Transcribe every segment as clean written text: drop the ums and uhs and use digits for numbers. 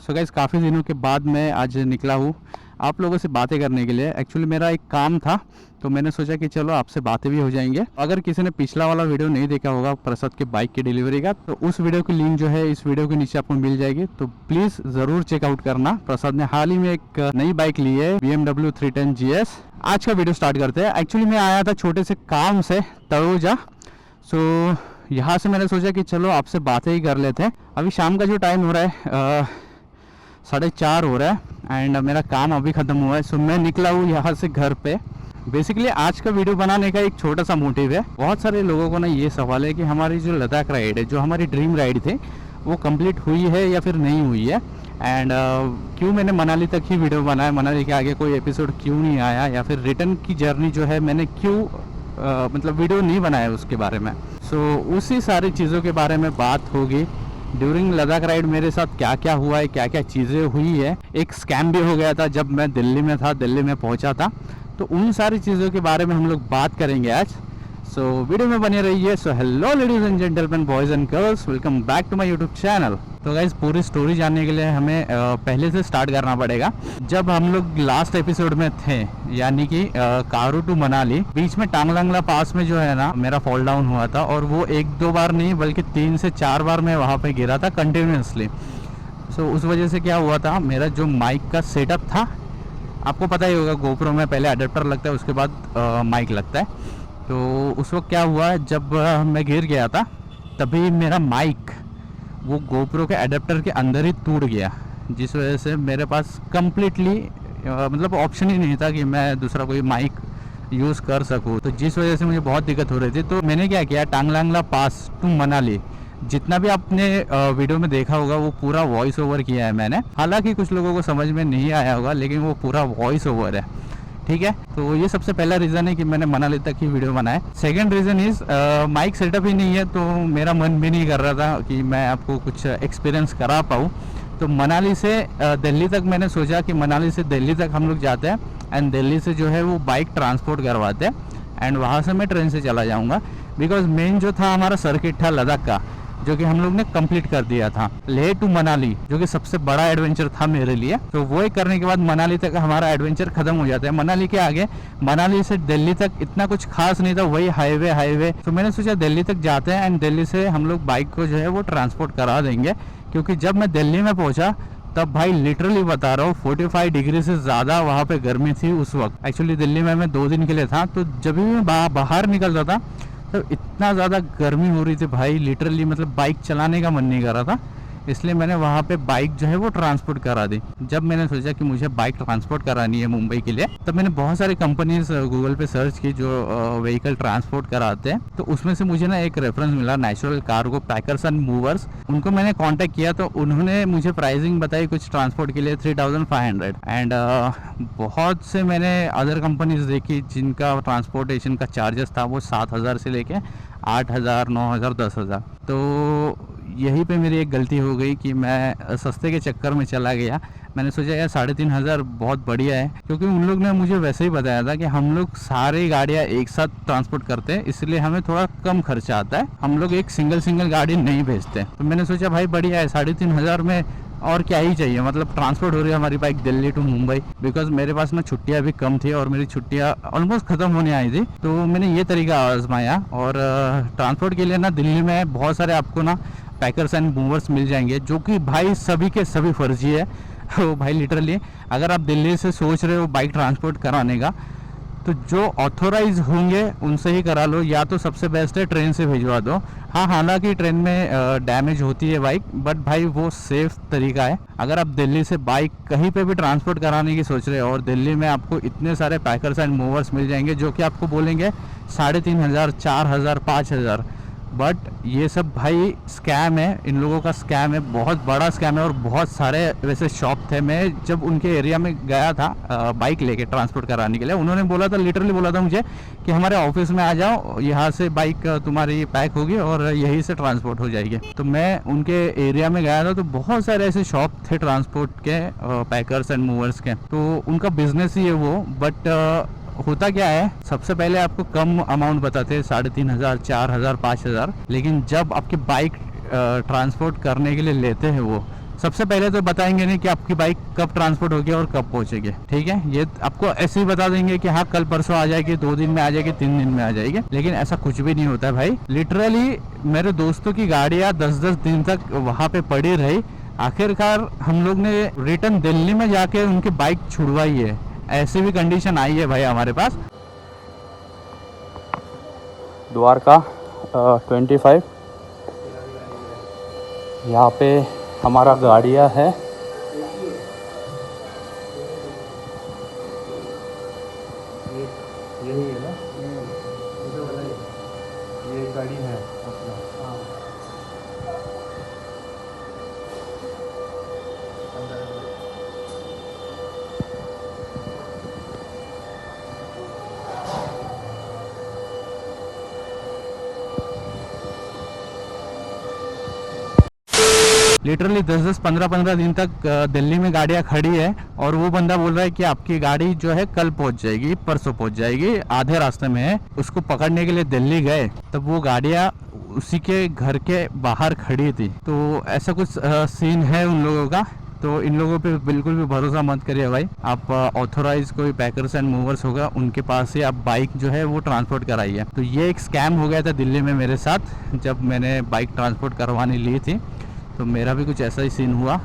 So guys काफ़ी दिनों के बाद मैं आज निकला हूँ आप लोगों से बातें करने के लिए। एक्चुअली मेरा एक काम था तो मैंने सोचा कि चलो आपसे बातें भी हो जाएंगे। अगर किसी ने पिछला वाला वीडियो नहीं देखा होगा प्रसाद के बाइक की डिलीवरी का, तो उस वीडियो की लिंक जो है इस वीडियो के नीचे आपको मिल जाएगी, तो प्लीज़ ज़रूर चेकआउट करना। प्रसाद ने हाल ही में एक नई बाइक ली है BMW 310 GS। आज का वीडियो स्टार्ट करते हैं। एक्चुअली मैं आया था छोटे से काम से तड़ोजा, सो यहाँ से मैंने सोचा कि चलो आपसे बातें ही कर लेते हैं। अभी शाम का जो टाइम हो रहा है 4:30 हो रहा है एंड मेरा काम अभी ख़त्म हुआ है। सो मैं निकला हूँ यहाँ से घर पे। बेसिकली आज का वीडियो बनाने का एक छोटा सा मोटिव है। बहुत सारे लोगों को ना ये सवाल है कि हमारी जो लद्दाख राइड है, जो हमारी ड्रीम राइड थी, वो कंप्लीट हुई है या फिर नहीं हुई है। एंड क्यों मैंने मनाली तक ही वीडियो बनाया, मनाली के आगे कोई एपिसोड क्यों नहीं आया, या फिर रिटर्न की जर्नी जो है मैंने क्यों मतलब वीडियो नहीं बनाया उसके बारे में। सो उसी सारी चीज़ों के बारे में बात होगी। ड्यूरिंग लद्दाख राइड मेरे साथ क्या क्या हुआ है, क्या क्या चीज़ें हुई है। एक स्कैम भी हो गया था जब मैं दिल्ली में था, दिल्ली में पहुंचा था, तो उन सारी चीज़ों के बारे में हम लोग बात करेंगे आज। सो वीडियो में बने रहिए। So hello ladies and gentleman, boys and girls, welcome back to my YouTube channel. तो गाइज पूरी स्टोरी जानने के लिए हमें पहले से स्टार्ट करना पड़ेगा। जब हम लोग लास्ट एपिसोड में थे, यानी कि कारू टू मनाली, बीच में टांगलांगला पास में जो है ना मेरा फॉल डाउन हुआ था, और वो 1-2 बार नहीं बल्कि 3 से 4 बार मैं वहाँ पे गिरा था कंटिन्यूसली। सो उस वजह से क्या हुआ था, मेरा जो माइक का सेटअप था, आपको पता ही होगा गोप्रो में पहले अडेप्टर लगता है, उसके बाद माइक लगता है। तो उस वक्त क्या हुआ, जब मैं गिर गया था तभी मेरा माइक वो गोप्रो के एडेप्टर के अंदर ही टूट गया, जिस वजह से मेरे पास कम्प्लीटली मतलब ऑप्शन ही नहीं था कि मैं दूसरा कोई माइक यूज़ कर सकूँ। तो जिस वजह से मुझे बहुत दिक्कत हो रही थी। तो मैंने क्या किया, टांगलांगला पास टू मनाली जितना भी आपने वीडियो में देखा होगा वो पूरा वॉइस ओवर किया है मैंने। हालांकि कुछ लोगों को समझ में नहीं आया होगा, लेकिन वो पूरा वॉइस ओवर है, ठीक है। तो ये सबसे पहला रीज़न है कि मैंने मनाली तक ही वीडियो बनाया। Second reason is mic setup ही नहीं है, तो मेरा मन भी नहीं कर रहा था कि मैं आपको कुछ एक्सपीरियंस करा पाऊँ। तो मनाली से दिल्ली तक मैंने सोचा कि मनाली से दिल्ली तक हम लोग जाते हैं एंड दिल्ली से जो है वो बाइक ट्रांसपोर्ट करवाते हैं एंड वहाँ से मैं ट्रेन से चला जाऊँगा। बिकॉज मेन जो था हमारा सर्किट था लद्दाख का, जो कि हम लोग ने कंप्लीट कर दिया था। लेह टू मनाली जो कि सबसे बड़ा एडवेंचर था मेरे लिए, तो वो ही करने के बाद मनाली तक हमारा एडवेंचर खत्म हो जाता है। मनाली के आगे, मनाली से दिल्ली तक इतना कुछ खास नहीं था, वही हाईवे। तो मैंने सोचा दिल्ली तक जाते हैं एंड दिल्ली से हम लोग बाइक को जो है वो ट्रांसपोर्ट करा देंगे। क्योंकि जब मैं दिल्ली में पहुंचा तब भाई लिटरली बता रहा हूँ 45 डिग्री से ज़्यादा वहाँ पे गर्मी थी उस वक्त। एक्चुअली दिल्ली में मैं 2 दिन के लिए था, तो जब भी मैं बाहर निकलता था तो इतना ज़्यादा गर्मी हो रही थी भाई, लिटरली मतलब बाइक चलाने का मन नहीं कर रहा था। इसलिए मैंने वहाँ पे बाइक जो है वो ट्रांसपोर्ट करा दी। जब मैंने सोचा कि मुझे बाइक ट्रांसपोर्ट करानी है मुंबई के लिए, तब मैंने बहुत सारे कंपनीज गूगल पे सर्च की जो व्हीकल ट्रांसपोर्ट कराते हैं। तो उसमें से मुझे ना एक रेफरेंस मिला, natural cargo packers and movers. उनको मैंने कांटेक्ट किया तो उन्होंने मुझे प्राइसिंग बताई कुछ ट्रांसपोर्ट के लिए 3500 एंड बहुत से मैंने अदर कंपनीज देखी जिनका ट्रांसपोर्टेशन का चार्जेस था वो 7000 से लेके 8000, 9000, 10000। तो यहीं पे मेरी एक गलती हो गई कि मैं सस्ते के चक्कर में चला गया। मैंने सोचा यार 3500 बहुत बढ़िया है, क्योंकि उन लोग ने मुझे वैसे ही बताया था कि हम लोग सारी गाड़ियाँ एक साथ ट्रांसपोर्ट करते हैं, इसलिए हमें थोड़ा कम खर्चा आता है, हम लोग एक सिंगल गाड़ी नहीं भेजते। तो मैंने सोचा भाई बढ़िया है, 3500 में और क्या ही चाहिए। मतलब ट्रांसपोर्ट हो रही है हमारी bike Delhi to Mumbai. Because मेरे पास ना छुट्टियाँ भी कम थी और मेरी छुट्टियाँ ऑलमोस्ट ख़त्म होने आई थी, तो मैंने ये तरीका आजमाया। और ट्रांसपोर्ट के लिए ना दिल्ली में बहुत सारे आपको ना पैकर्स एंड मूवर्स मिल जाएंगे, जो कि भाई सभी के सभी फर्जी है। तो भाई लिटरली अगर आप दिल्ली से सोच रहे हो बाइक ट्रांसपोर्ट कराने का, तो जो ऑथोराइज होंगे उनसे ही करा लो, या तो सबसे बेस्ट है ट्रेन से भिजवा दो। हाँ, हालांकि ट्रेन में डैमेज होती है बाइक, बट भाई वो सेफ तरीका है। अगर आप दिल्ली से बाइक कहीं पे भी ट्रांसपोर्ट कराने की सोच रहे हो और दिल्ली में आपको इतने सारे पैकर्स एंड मूवर्स मिल जाएंगे जो कि आपको बोलेंगे 3500, 4000, 5000, बट ये सब भाई स्कैम है। इन लोगों का स्कैम है, बहुत बड़ा स्कैम है। और बहुत सारे वैसे शॉप थे, मैं जब उनके एरिया में गया था बाइक लेके ट्रांसपोर्ट कराने के लिए, उन्होंने बोला था, लिटरली बोला था मुझे कि हमारे ऑफिस में आ जाओ, यहाँ से बाइक तुम्हारी पैक होगी और यहीं से ट्रांसपोर्ट हो जाएगी। तो मैं उनके एरिया में गया था, तो बहुत सारे ऐसे शॉप थे ट्रांसपोर्ट के, पैकर्स एंड मूवर्स के, तो उनका बिजनेस ही है वो। बट होता क्या है, सबसे पहले आपको कम अमाउंट बताते हैं, 3500, 4000, 5000, लेकिन जब आपकी बाइक ट्रांसपोर्ट करने के लिए लेते हैं वो, सबसे पहले तो बताएंगे नहीं कि आपकी बाइक कब ट्रांसपोर्ट होगी और कब पहुंचेगी, ठीक है। ये आपको ऐसे ही बता देंगे कि हाँ कल परसों आ जाएगी, 2 दिन में आ जाएगी, 3 दिन में आ जाएगी, लेकिन ऐसा कुछ भी नहीं होता है भाई। लिटरली मेरे दोस्तों की गाड़ियाँ 10-10 दिन तक वहाँ पे पड़ी रही। आखिरकार हम लोग ने रिटर्न दिल्ली में जाके उनकी बाइक छुड़वाई है। ऐसी भी कंडीशन आई है भाई हमारे पास। द्वारका 25 यहाँ पे हमारा गाड़िया है। यही है ना, ये गाड़ी है अपना। लिटरली 10-10, 15-15 दिन तक दिल्ली में गाड़ियाँ खड़ी है और वो बंदा बोल रहा है कि आपकी गाड़ी जो है कल पहुंच जाएगी, परसों पहुंच जाएगी, आधे रास्ते में है। उसको पकड़ने के लिए दिल्ली गए तब वो गाड़ियाँ उसी के घर के बाहर खड़ी थी। तो ऐसा कुछ सीन है उन लोगों का। तो इन लोगों पे बिल्कुल भी भरोसा मत करिए भाई। आप ऑथोराइज कोई पैकर्स एंड मूवर्स होगा उनके पास से आप बाइक जो है वो ट्रांसपोर्ट कराइए। तो ये एक स्कैम हो गया था दिल्ली में मेरे साथ जब मैंने बाइक ट्रांसपोर्ट करवाने ली थी। तो मेरा भी कुछ ऐसा ही सीन हुआ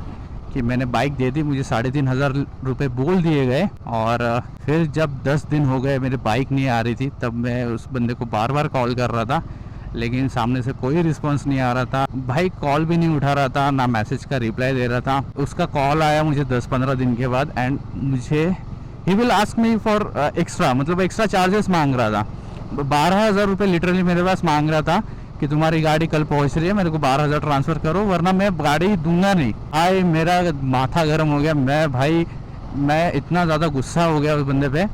कि मैंने बाइक दे दी, मुझे 3,500 रुपये बोल दिए गए और फिर जब 10 दिन हो गए मेरी बाइक नहीं आ रही थी तब मैं उस बंदे को बार बार कॉल कर रहा था, लेकिन सामने से कोई रिस्पांस नहीं आ रहा था। भाई कॉल भी नहीं उठा रहा था, ना मैसेज का रिप्लाई दे रहा था। उसका कॉल आया मुझे 10-15 दिन के बाद एंड मुझे he will ask me for extra, मतलब एक्स्ट्रा चार्जेस मांग रहा था। 12,000 रुपये लिटरली मेरे पास मांग रहा था कि तुम्हारी गाड़ी कल पहुंच रही है, मेरे को 12,000 ट्रांसफ़र करो वरना मैं गाड़ी दूंगा नहीं। भाई मेरा माथा गर्म हो गया। मैं इतना ज़्यादा गुस्सा हो गया उस बंदे पे।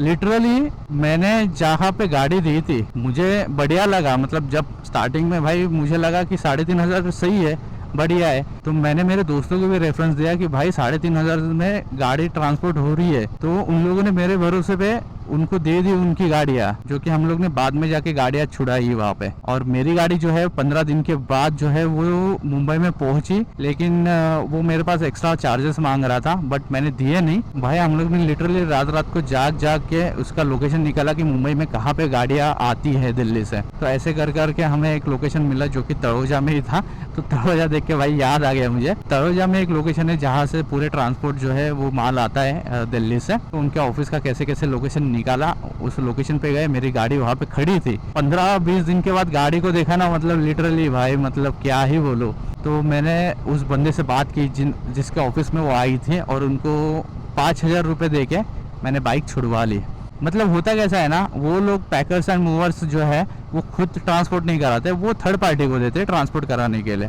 लिटरली मैंने जहाँ पे गाड़ी दी थी मुझे बढ़िया लगा, मतलब जब स्टार्टिंग में भाई मुझे लगा कि 3,500 सही है, बढ़िया है। तो मैंने मेरे दोस्तों को भी रेफरेंस दिया कि भाई 3,500 में गाड़ी ट्रांसपोर्ट हो रही है। तो उन लोगों ने मेरे भरोसे पे उनको दे दी उनकी गाड़ियाँ, जो कि हम लोग ने बाद में जाके गाड़ियाँ छुड़ाई वहाँ पे। और मेरी गाड़ी जो है 15 दिन के बाद जो है वो मुंबई में पहुंची, लेकिन वो मेरे पास एक्स्ट्रा चार्जेस मांग रहा था बट मैंने दिए नहीं। भाई हम लोग ने लिटरली रात रात को जाग के उसका लोकेशन निकाला कि मुंबई में कहाँ पे गाड़ियाँ आती है दिल्ली से। तो ऐसे कर करके हमें एक लोकेशन मिला जो कि तड़ोजा में ही था। तो तड़ोजा देख के भाई याद आ गया मुझे, तड़ोजा में एक लोकेशन है जहाँ से पूरे ट्रांसपोर्ट जो है वो माल आता है दिल्ली से। तो उनके ऑफिस का कैसे कैसे लोकेशन निकाला, उस लोकेशन पे गए, मेरी गाड़ी वहाँ पे खड़ी थी। 15-20 दिन के बाद गाड़ी को देखा ना, मतलब लिटरली भाई मतलब क्या ही बोलो। तो मैंने उस बंदे से बात की जिसके ऑफिस में वो आई थी और उनको 5,000 रुपये दे के मैंने बाइक छुड़वा ली। मतलब होता कैसा है ना, वो लोग पैकर्स एंड मूवर्स जो है वो खुद ट्रांसपोर्ट नहीं कराते, वो थर्ड पार्टी को देते ट्रांसपोर्ट कराने के लिए।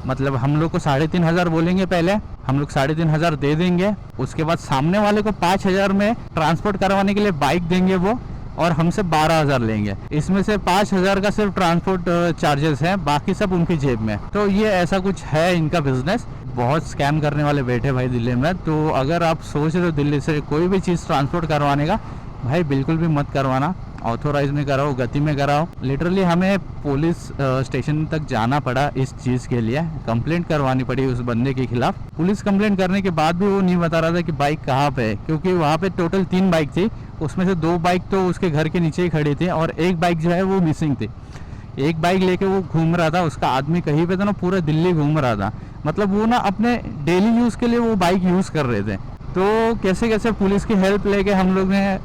मतलब हम लोग को 3,500 बोलेंगे, पहले हम लोग 3,500 दे देंगे, उसके बाद सामने वाले को 5,000 में ट्रांसपोर्ट करवाने के लिए बाइक देंगे वो, और हमसे 12,000 लेंगे। इसमें से 5,000 का सिर्फ ट्रांसपोर्ट चार्जेस है, बाकी सब उनकी जेब में। तो ये ऐसा कुछ है इनका बिजनेस। बहुत स्कैम करने वाले बैठे भाई दिल्ली में। तो अगर आप सोच रहे हो दिल्ली से कोई भी चीज़ ट्रांसपोर्ट करवाने का, भाई बिल्कुल भी मत करवाना। ऑथोराइज में कराओ, गति में कराओ। लिटरली हमें पुलिस स्टेशन तक जाना पड़ा इस चीज़ के लिए, कंप्लेंट करवानी पड़ी उस बंदे के खिलाफ। पुलिस कंप्लेंट करने के बाद भी वो नहीं बता रहा था कि बाइक कहाँ पे है, क्योंकि वहाँ पे टोटल 3 बाइक थी, उसमें से 2 बाइक तो उसके घर के नीचे ही खड़ी थी और 1 बाइक जो है वो मिसिंग थी। 1 बाइक लेके वो घूम रहा था, उसका आदमी कहीं पे था ना, पूरा दिल्ली घूम रहा था। मतलब वो ना अपने डेली यूज़ के लिए वो बाइक यूज़ कर रहे थे। तो कैसे कैसे पुलिस की हेल्प लेके हम लोग ने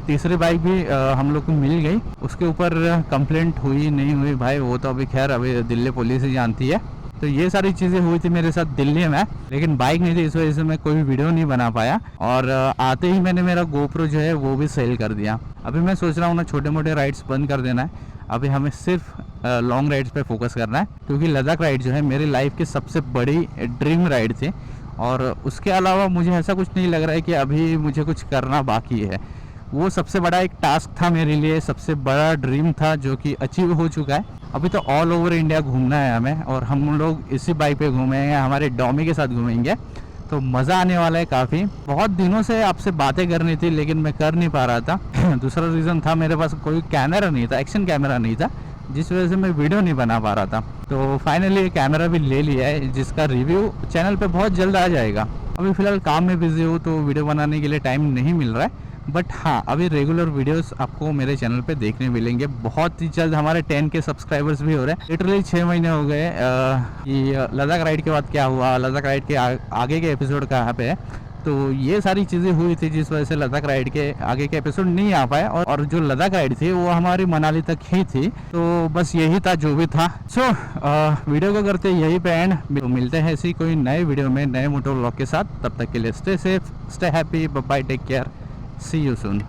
तीसरी बाइक भी हम लोग को मिल गई। उसके ऊपर कंप्लेंट हुई नहीं हुई भाई वो तो अभी खैर अभी दिल्ली पुलिस ही जानती है। तो ये सारी चीज़ें हुई थी मेरे साथ दिल्ली में, लेकिन बाइक नहीं थी, इस वजह से मैं कोई वीडियो नहीं बना पाया। और आते ही मैंने मेरा गोप्रो जो है वो भी सेल कर दिया। अभी मैं सोच रहा हूँ ना छोटे मोटे राइड्स बंद कर देना है, अभी हमें सिर्फ लॉन्ग राइड्स पे फोकस करना है, क्योंकि लद्दाख राइड जो है मेरी लाइफ की सबसे बड़ी ड्रीम राइड थी। और उसके अलावा मुझे ऐसा कुछ नहीं लग रहा है कि अभी मुझे कुछ करना बाकी है। वो सबसे बड़ा एक टास्क था मेरे लिए, सबसे बड़ा ड्रीम था जो कि अचीव हो चुका है। अभी तो ऑल ओवर इंडिया घूमना है हमें, और हम लोग इसी बाइक पे घूमेंगे, हमारे डॉमी के साथ घूमेंगे। तो मज़ा आने वाला है काफ़ी। बहुत दिनों से आपसे बातें करनी थी लेकिन मैं कर नहीं पा रहा था। दूसरा रीज़न था मेरे पास कोई कैमरा नहीं था, एक्शन कैमरा नहीं था। जिस वजह से मैं वीडियो नहीं बना पा रहा था। तो फाइनली कैमरा भी ले लिया है, जिसका रिव्यू चैनल पे बहुत जल्द आ जाएगा। अभी फ़िलहाल काम में बिज़ी हूँ तो वीडियो बनाने के लिए टाइम नहीं मिल रहा है, बट हाँ अभी रेगुलर वीडियोस आपको मेरे चैनल पे देखने मिलेंगे। बहुत ही जल्द हमारे 10 के सब्सक्राइबर्स भी हो रहे हैं। लिटरली 6 महीने हो गए कि लद्दाख राइड के बाद क्या हुआ, लद्दाख राइड के आगे के एपिसोड कहाँ पे है। तो ये सारी चीज़ें हुई थी जिस वजह से लद्दाख राइड के आगे के एपिसोड नहीं आ पाए, और जो लद्दाख राइड थी वो हमारी मनाली तक ही थी। तो बस यही था जो भी था। सो वीडियो को करते यही पे एंड। मिलते हैं ऐसी कोई नए वीडियो में नए मोटो व्लॉग के साथ। तब तक के लिए stay safe, stay happy, bye, take care, see you soon.